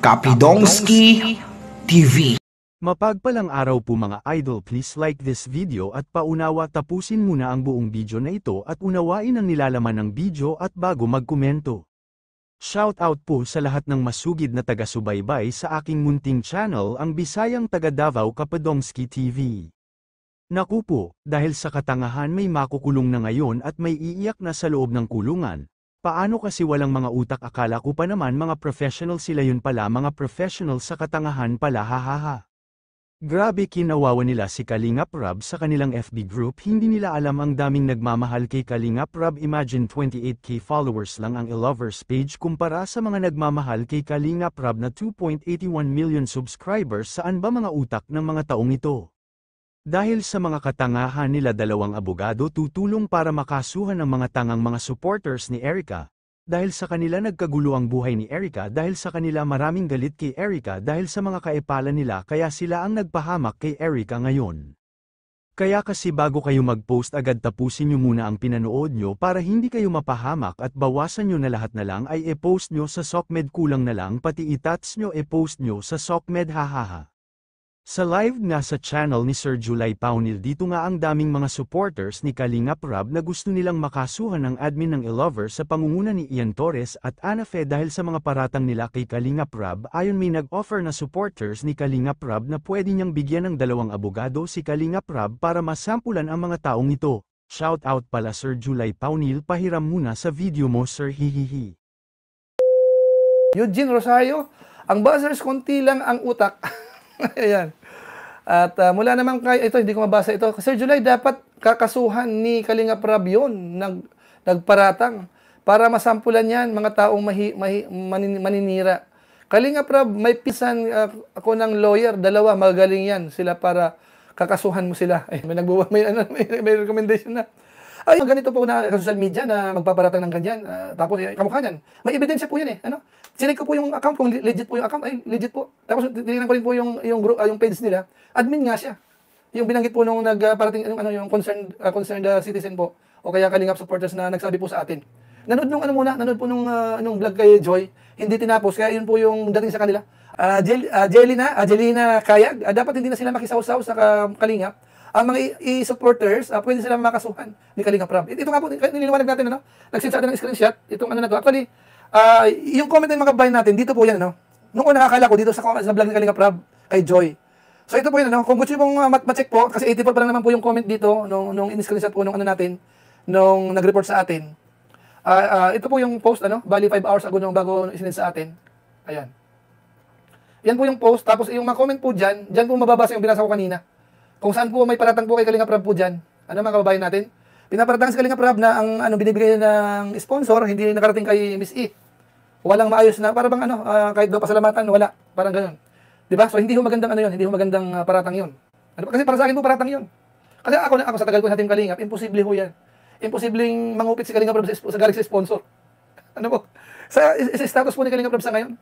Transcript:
Kapidongski TV. Mapagpalang araw po mga idol, please like this video at paunawa tapusin muna ang buong video na ito at unawain ang nilalaman ng video at bago magkomento. Shout out po sa lahat ng masugid na taga-subaybay sa aking munting channel, ang Bisayang taga Davao Kapidongski TV. Naku po, dahil sa katangahan may makukulong na ngayon at may iiyak na sa loob ng kulungan. Paano kasi walang mga utak? Akala ko pa naman mga professional sila, yun pala mga professional sa katangahan pala, hahaha. Grabe, kinawawa nila si Kalingap Rob sa kanilang FB group. Hindi nila alam ang daming nagmamahal kay Kalingap Rob. Imagine 28k followers lang ang iLovers page kumpara sa mga nagmamahal kay Kalingap Rob na 2.81 million subscribers. Saan ba mga utak ng mga taong ito? Dahil sa mga katangahan nila, dalawang abogado tutulong para makasuhan ang mga tangang mga supporters ni Erica. Dahil sa kanila nagkagulo ang buhay ni Erica, dahil sa kanila maraming galit kay Erica dahil sa mga kaepalan nila, kaya sila ang nagpahamak kay Erica ngayon. Kaya kasi bago kayo mag-post agad, tapusin nyo muna ang pinanood nyo para hindi kayo mapahamak at bawasan nyo na lahat na lang ay e-post nyo sa SOCMED, kulang na lang pati itats nyo e-post nyo sa SOCMED, hahaha. Sa live nga sa channel ni Sir July Paunil, dito nga ang daming mga supporters ni Kalingap Rob na gusto nilang makasuhan ng admin ng iLovers sa pangunguna ni Ian Torres at Ana Fe dahil sa mga paratang nila kay Kalingap Rob. Ayon, may nag-offer na supporters ni Kalingap Rob na pwede niyang bigyan ng dalawang abogado si Kalingap Rob para masampulan ang mga taong ito. Shout out pala Sir July Paunil, pahiram muna sa video mo sir, hihihi. Eugene Rosario, ang buzzers konti lang ang utak. Ayan. At mula naman kay, ito hindi ko mabasa ito. Sir July, dapat kakasuhan ni Kalingap Rob yun, nagparatang. Para masampulan yan, mga taong maninira. Kalingap Rob, may pisan ako ng lawyer, dalawa, magaling yan sila para kakasuhan mo sila. Ay, may recommendation na. Ay, ganito po na social media na magpaparatang ng ganyan. Tapos, kamukha niyan. May ebidensya po yan eh. Ano? Sinig ko po yung account, kung legit po yung account, ay legit po. Tapos, tinignan ko rin po yung page nila. Admin nga siya. Yung binanggit po nung nagparating, yung concerned citizen po, o kaya Kalingap supporters na nagsabi po sa atin. Nanood po nung vlog kay Joy, hindi tinapos, kaya yun po yung dating sa kanila. Jelina Kayag, dapat hindi na sila makisaw-saw sa Kalingap. Ang mga supporters, pwede sila makasuhan ni Kalingap Rob. Ito nga po, nililiwanag natin, ano? Nag-send sa atin ng screenshot, itong na to. Actually, yung comment ng mga bayan natin, dito po yan, ano? Noong una nakakala ko, dito sa vlog ni Kalingap Rob, kay Joy. So ito po yun, ano? Kung gusto nyo pong ma-check po, kasi 84 pa lang naman po yung comment dito, nung in-screenshot po nung natin, nung nag-report sa atin. Ito po yung post, ano? Bali 5 hours ago nung bago isinend sa atin. Ayan. Yan po yung post, tapos yung mga comment po dyan po mababasa yung binasa ko kanina. Kung saan po may paratang po kay Kalingap Rob po dyan. Ano mga kababayan natin? Pinaparatang si Kalingap Rob na ang binibigay ng sponsor, hindi nakarating kay Miss E. Walang maayos na, para bang kahit daw pasalamatan, wala. Parang ganun. Diba? So hindi ho magandang hindi ho magandang paratang yun. Ano, kasi para sa akin po paratang yun. Kasi ako sa tagal ko sa Team Kalingap, imposible ho yan. Imposibleng mangupit si Kalingap Rob sa galing sa sponsor. Ano po? Sa status po ni Kalingap Rob sa ngayon.